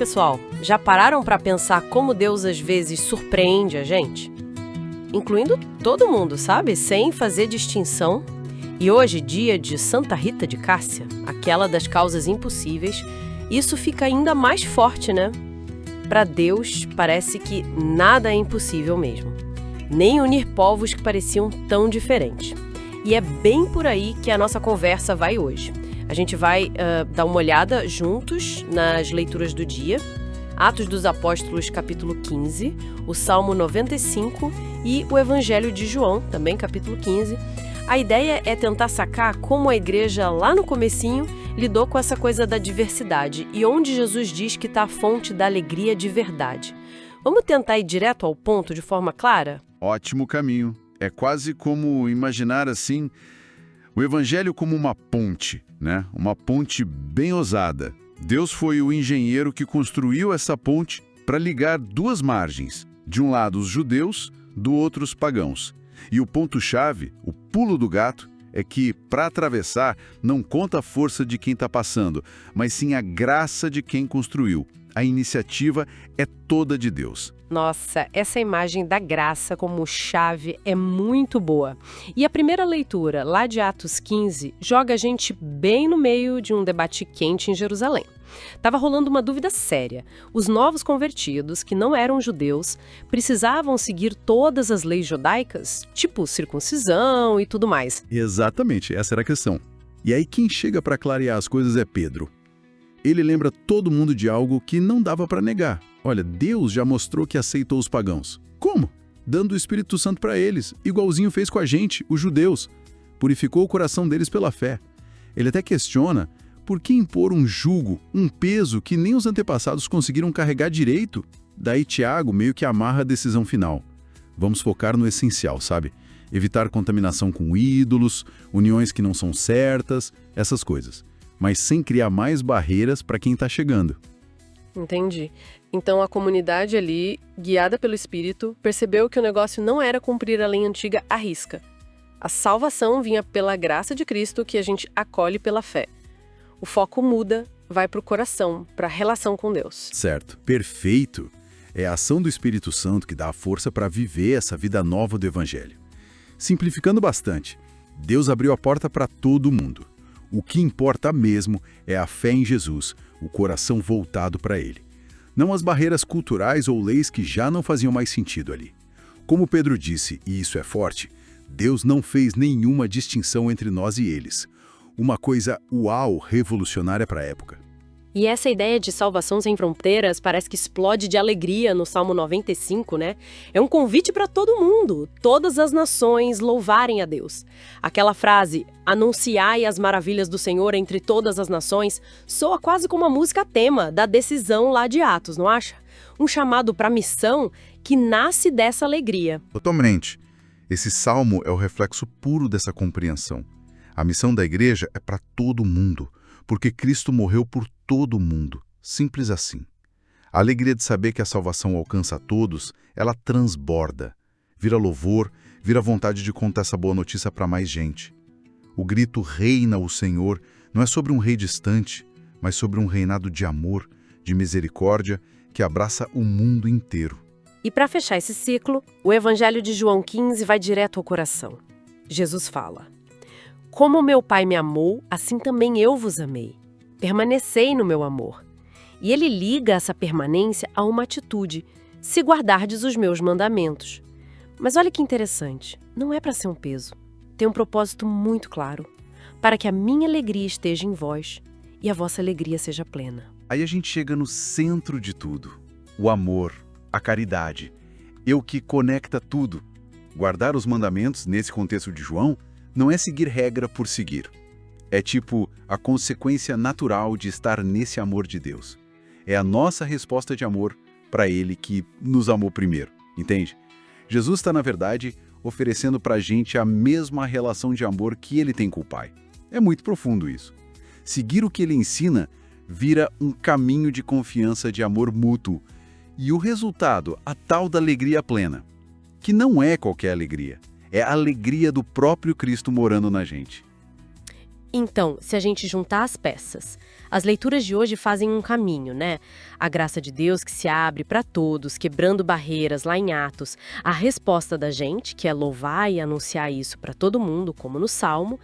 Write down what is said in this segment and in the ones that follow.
pessoal, já pararam para pensar como Deus às vezes surpreende a gente? Incluindo todo mundo, sabe? Sem fazer distinção. E hoje, dia de Santa Rita de Cássia, aquela das causas impossíveis, isso fica ainda mais forte, né? Para Deus, parece que nada é impossível mesmo. Nem unir povos que pareciam tão diferentes. E é bem por aí que a nossa conversa vai hoje. A gente vai dar uma olhada juntos nas leituras do dia, Atos dos Apóstolos, capítulo 15, o Salmo 95 e o Evangelho de João, também capítulo 15. A ideia é tentar sacar como a igreja, lá no comecinho, lidou com essa coisa da diversidade e onde Jesus diz que está a fonte da alegria de verdade. Vamos tentar ir direto ao ponto de forma clara? Ótimo caminho. É quase como imaginar assim o Evangelho como uma ponte, né? Uma ponte bem ousada. Deus foi o engenheiro que construiu essa ponte para ligar duas margens. De um lado os judeus, do outro os pagãos. E o ponto-chave, o pulo do gato, é que, para atravessar, não conta a força de quem está passando, mas sim a graça de quem construiu. A iniciativa é toda de Deus. Nossa, essa imagem da graça como chave é muito boa. E a primeira leitura, lá de Atos 15, joga a gente bem no meio de um debate quente em Jerusalém. Tava rolando uma dúvida séria. Os novos convertidos, que não eram judeus, precisavam seguir todas as leis judaicas, tipo circuncisão e tudo mais. Exatamente, essa era a questão. E aí quem chega para clarear as coisas é Pedro. Ele lembra todo mundo de algo que não dava para negar. Olha, Deus já mostrou que aceitou os pagãos. Como? Dando o Espírito Santo para eles, igualzinho fez com a gente, os judeus. Purificou o coração deles pela fé. Ele até questiona por que impor um jugo, um peso que nem os antepassados conseguiram carregar direito. Daí Tiago meio que amarra a decisão final. Vamos focar no essencial, sabe? Evitar contaminação com ídolos, uniões que não são certas, essas coisas. Mas sem criar mais barreiras para quem está chegando. Entendi. Então a comunidade ali, guiada pelo Espírito, percebeu que o negócio não era cumprir a lei antiga à risca. A salvação vinha pela graça de Cristo que a gente acolhe pela fé. O foco muda, vai para o coração, para a relação com Deus. Certo. Perfeito. É a ação do Espírito Santo que dá a força para viver essa vida nova do Evangelho. Simplificando bastante, Deus abriu a porta para todo mundo. O que importa mesmo é a fé em Jesus, o coração voltado para Ele. Não as barreiras culturais ou leis que já não faziam mais sentido ali. Como Pedro disse, e isso é forte, Deus não fez nenhuma distinção entre nós e eles. Uma coisa uau, revolucionária para a época. E essa ideia de salvação sem fronteiras parece que explode de alegria no Salmo 95, né? É um convite para todo mundo, todas as nações louvarem a Deus. Aquela frase, anunciai as maravilhas do Senhor entre todas as nações, soa quase como uma música tema da decisão lá de Atos, não acha? Um chamado para a missão que nasce dessa alegria. Totalmente. Esse salmo é o reflexo puro dessa compreensão. A missão da igreja é para todo mundo, porque Cristo morreu por todo mundo, simples assim. A alegria de saber que a salvação alcança a todos, ela transborda. Vira louvor, vira vontade de contar essa boa notícia para mais gente. O grito reina o Senhor não é sobre um rei distante, mas sobre um reinado de amor, de misericórdia, que abraça o mundo inteiro. E para fechar esse ciclo, o Evangelho de João 15 vai direto ao coração. Jesus fala: como meu Pai me amou, assim também eu vos amei. Permanecei no meu amor. E ele liga essa permanência a uma atitude, se guardardes os meus mandamentos. Mas olha que interessante, não é para ser um peso. Tem um propósito muito claro, para que a minha alegria esteja em vós e a vossa alegria seja plena. Aí a gente chega no centro de tudo, o amor, a caridade. É o que conecta tudo. Guardar os mandamentos, nesse contexto de João, não é seguir regra por seguir. É tipo a consequência natural de estar nesse amor de Deus. É a nossa resposta de amor para Ele que nos amou primeiro, entende? Jesus está, na verdade, oferecendo para a gente a mesma relação de amor que Ele tem com o Pai. É muito profundo isso. Seguir o que Ele ensina vira um caminho de confiança, de amor mútuo. E o resultado, a tal da alegria plena, que não é qualquer alegria. É a alegria do próprio Cristo morando na gente. Então, se a gente juntar as peças, as leituras de hoje fazem um caminho, né? A graça de Deus que se abre para todos, quebrando barreiras lá em Atos, a resposta da gente, que é louvar e anunciar isso para todo mundo, como no Salmo,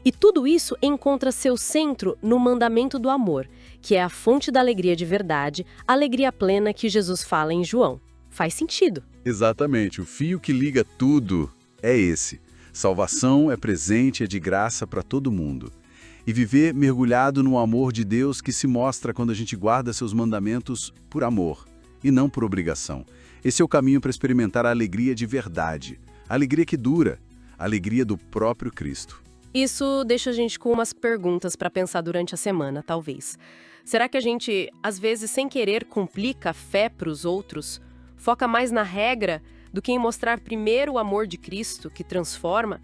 e tudo isso encontra seu centro no mandamento do amor, que é a fonte da alegria de verdade, a alegria plena que Jesus fala em João. Faz sentido. Exatamente, o fio que liga tudo é esse. Salvação é presente, é de graça para todo mundo. E viver mergulhado no amor de Deus que se mostra quando a gente guarda seus mandamentos por amor e não por obrigação. Esse é o caminho para experimentar a alegria de verdade, a alegria que dura, a alegria do próprio Cristo. Isso deixa a gente com umas perguntas para pensar durante a semana, talvez. Será que a gente, às vezes, sem querer, complica a fé para os outros? Foca mais na regra do que em mostrar primeiro o amor de Cristo, que transforma?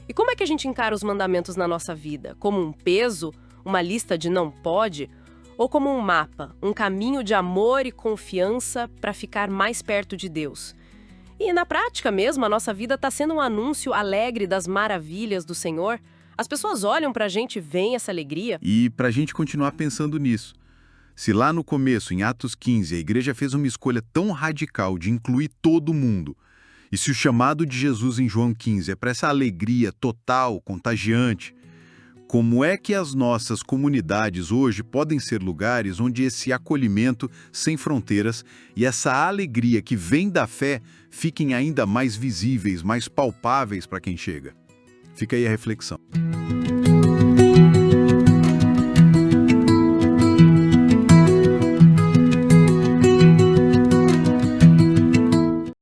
E como é que a gente encara os mandamentos na nossa vida? Como um peso, uma lista de não pode? Ou como um mapa, um caminho de amor e confiança para ficar mais perto de Deus? E na prática mesmo, a nossa vida está sendo um anúncio alegre das maravilhas do Senhor? As pessoas olham para a gente e veem essa alegria? E para a gente continuar pensando nisso, se lá no começo, em Atos 15, a igreja fez uma escolha tão radical de incluir todo mundo, e se o chamado de Jesus em João 15 é para essa alegria total, contagiante, como é que as nossas comunidades hoje podem ser lugares onde esse acolhimento sem fronteiras e essa alegria que vem da fé fiquem ainda mais visíveis, mais palpáveis para quem chega? Fica aí a reflexão.